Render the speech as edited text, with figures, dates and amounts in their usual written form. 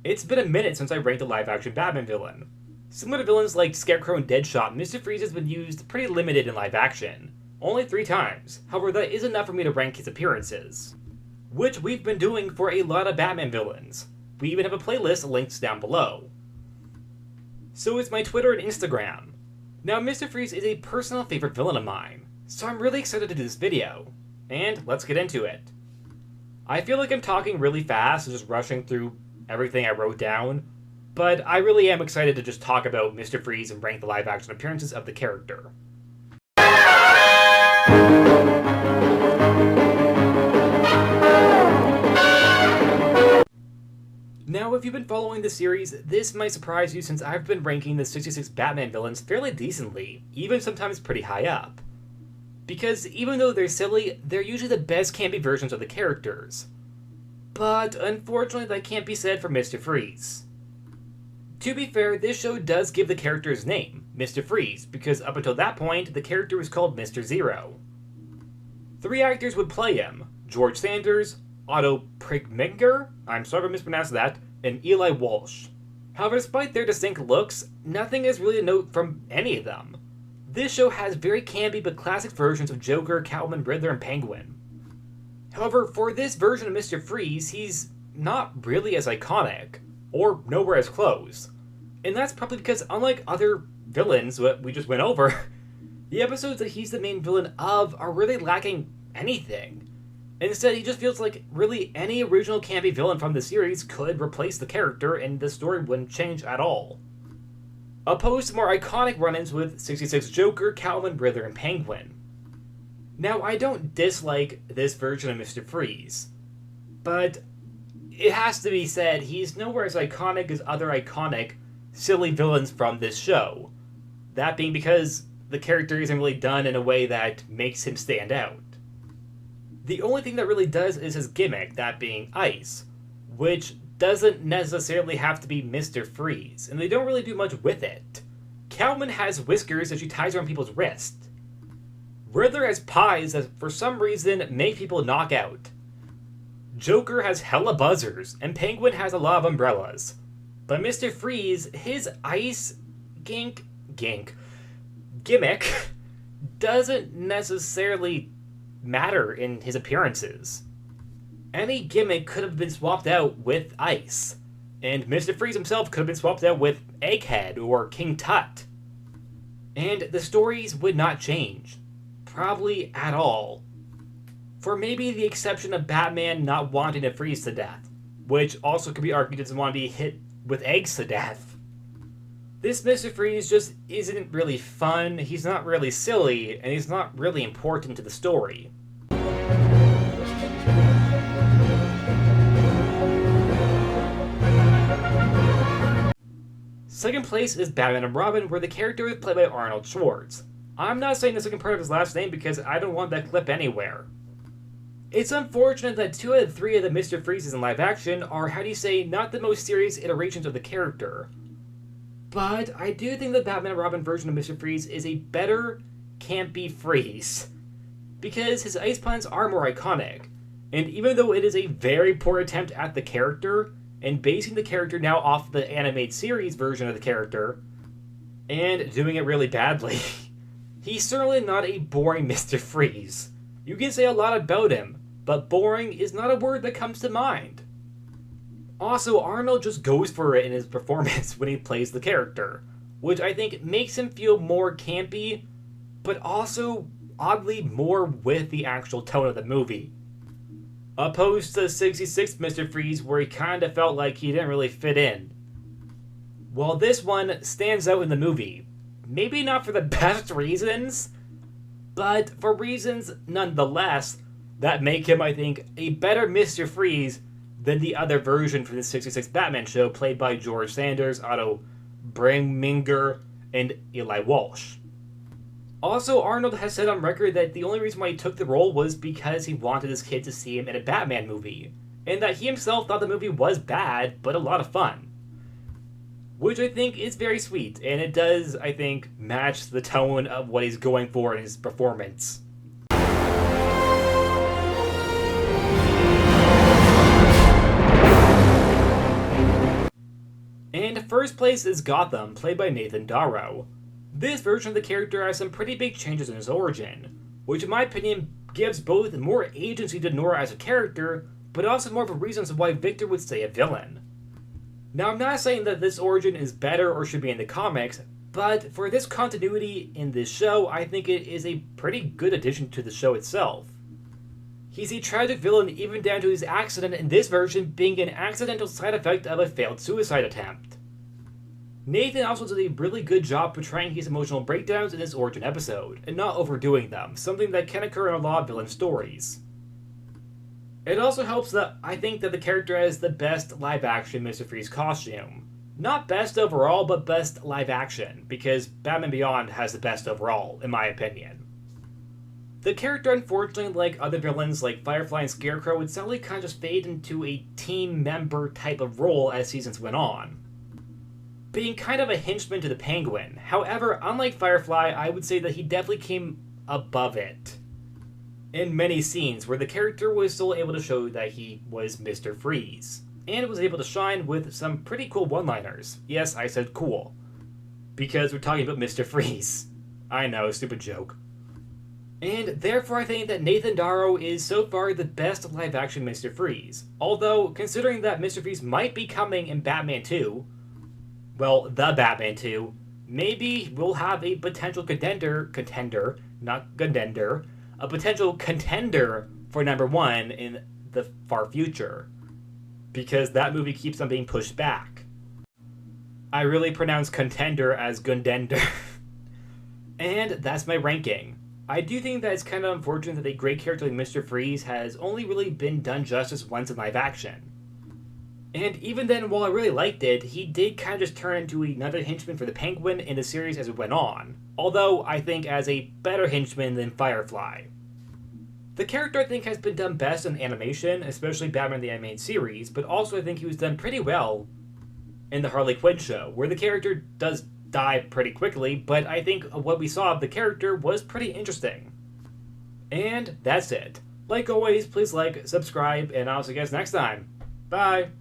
It's been a minute since I ranked a live-action Batman villain. Similar to villains like Scarecrow and Deadshot, Mr. Freeze has been used pretty limited in live action. Only 3 times. However, that is enough for me to rank his appearances. Which we've been doing for a lot of Batman villains. We even have a playlist linked down below. So is my Twitter and Instagram. Now, Mr. Freeze is a personal favorite villain of mine, so I'm really excited to do this video. And let's get into it. I feel like I'm talking really fast and just rushing through everything I wrote down, but I really am excited to just talk about Mr. Freeze and rank the live-action appearances of the character. Now, if you've been following the series, this might surprise you since I've been ranking the 66 Batman villains fairly decently, even sometimes pretty high up. Because even though they're silly, they're usually the best campy versions of the characters. But unfortunately, that can't be said for Mr. Freeze. To be fair, this show does give the character his name, Mr. Freeze, because up until that point, the character was called Mr. Zero. 3 actors would play him: George Sanders, Otto Preminger, I'm sorry if I mispronounced that, and Eli Wallach. However, despite their distinct looks, nothing is really to note from any of them. This show has very campy but classic versions of Joker, Catwoman, Riddler, and Penguin. However, for this version of Mr. Freeze, he's not really as iconic, or nowhere as close. And that's probably because, unlike other villains that we just went over, the episodes that he's the main villain of are really lacking anything. Instead, he just feels like really any original campy villain from the series could replace the character and the story wouldn't change at all. Opposed to more iconic run-ins with 66 Joker, Catwoman, Riddler, and Penguin. Now, I don't dislike this version of Mr. Freeze, but it has to be said he's nowhere as iconic as other iconic, silly villains from this show. That being because the character isn't really done in a way that makes him stand out. The only thing that really does is his gimmick, that being ice, which doesn't necessarily have to be Mr. Freeze, and they don't really do much with it. Catwoman has whiskers that she ties around people's wrists. Riddler has pies that for some reason make people knock out. Joker has hella buzzers, and Penguin has a lot of umbrellas. But Mr. Freeze, his ice gimmick doesn't necessarily matter in his appearances. Any gimmick could have been swapped out with ice, and Mr. Freeze himself could have been swapped out with Egghead or King Tut. And the stories would not change. Probably at all. For maybe the exception of Batman not wanting to freeze to death, which also could be argued doesn't want to be hit with eggs to death. This Mr. Freeze just isn't really fun, he's not really silly, and he's not really important to the story. Second place is Batman and Robin, where the character is played by Arnold Schwartz. I'm not saying the second part of his last name because I don't want that clip anywhere. It's unfortunate that 2 out of 3 of the Mr. Freezes in live action are, how do you say, not the most serious iterations of the character. But I do think the Batman and Robin version of Mr. Freeze is a better campy Freeze, because his ice puns are more iconic, and even though it is a very poor attempt at the character, and basing the character now off the animated series version of the character, and doing it really badly, he's certainly not a boring Mr. Freeze. You can say a lot about him, but boring is not a word that comes to mind. Also, Arnold just goes for it in his performance when he plays the character, which I think makes him feel more campy, but also oddly more with the actual tone of the movie. Opposed to 66 Mr. Freeze, where he kinda felt like he didn't really fit in. While this one stands out in the movie, maybe not for the best reasons, but for reasons nonetheless that make him, I think, a better Mr. Freeze than the other version from the 66 Batman show played by George Sanders, Otto Preminger, and Eli Wallach. Also, Arnold has said on record that the only reason why he took the role was because he wanted his kid to see him in a Batman movie, and that he himself thought the movie was bad, but a lot of fun. Which I think is very sweet, and it does, I think, match the tone of what he's going for in his performance. first place is Gotham, played by Nathan Darrow. This version of the character has some pretty big changes in his origin, which in my opinion gives both more agency to Nora as a character, but also more of a reason why Victor would stay a villain. Now, I'm not saying that this origin is better or should be in the comics, but for this continuity in this show, I think it is a pretty good addition to the show itself. He's a tragic villain even down to his accident in this version being an accidental side effect of a failed suicide attempt. Nathan also did a really good job portraying his emotional breakdowns in this origin episode, and not overdoing them, something that can occur in a lot of villain stories. It also helps that I think that the character has the best live-action Mr. Freeze costume. Not best overall, but best live-action, because Batman Beyond has the best overall, in my opinion. The character, unfortunately, like other villains like Firefly and Scarecrow, would suddenly kind of just fade into a team member type of role as seasons went on, being kind of a henchman to the Penguin. However, unlike Firefly, I would say that he definitely came above it in many scenes where the character was still able to show that he was Mr. Freeze, and was able to shine with some pretty cool one-liners. Yes, I said cool, because we're talking about Mr. Freeze. I know, stupid joke. And therefore I think that Nathan Darrow is so far the best live-action Mr. Freeze. Although, considering that Mr. Freeze might be coming in Batman 2, well, the Batman 2, maybe we'll have a potential contender, a potential contender for number 1 in the far future, because that movie keeps on being pushed back. I really pronounce contender as Gundender. And that's my ranking. I do think that it's kind of unfortunate that a great character like Mr. Freeze has only really been done justice once in live action. And even then, while I really liked it, he did kind of just turn into another henchman for the Penguin in the series as it went on. Although, I think as a better henchman than Firefly. The character, I think, has been done best in animation, especially Batman the Animated Series, but also I think he was done pretty well in the Harley Quinn show, where the character does die pretty quickly, but I think what we saw of the character was pretty interesting. And that's it. Like always, please like, subscribe, and I'll see you guys next time. Bye!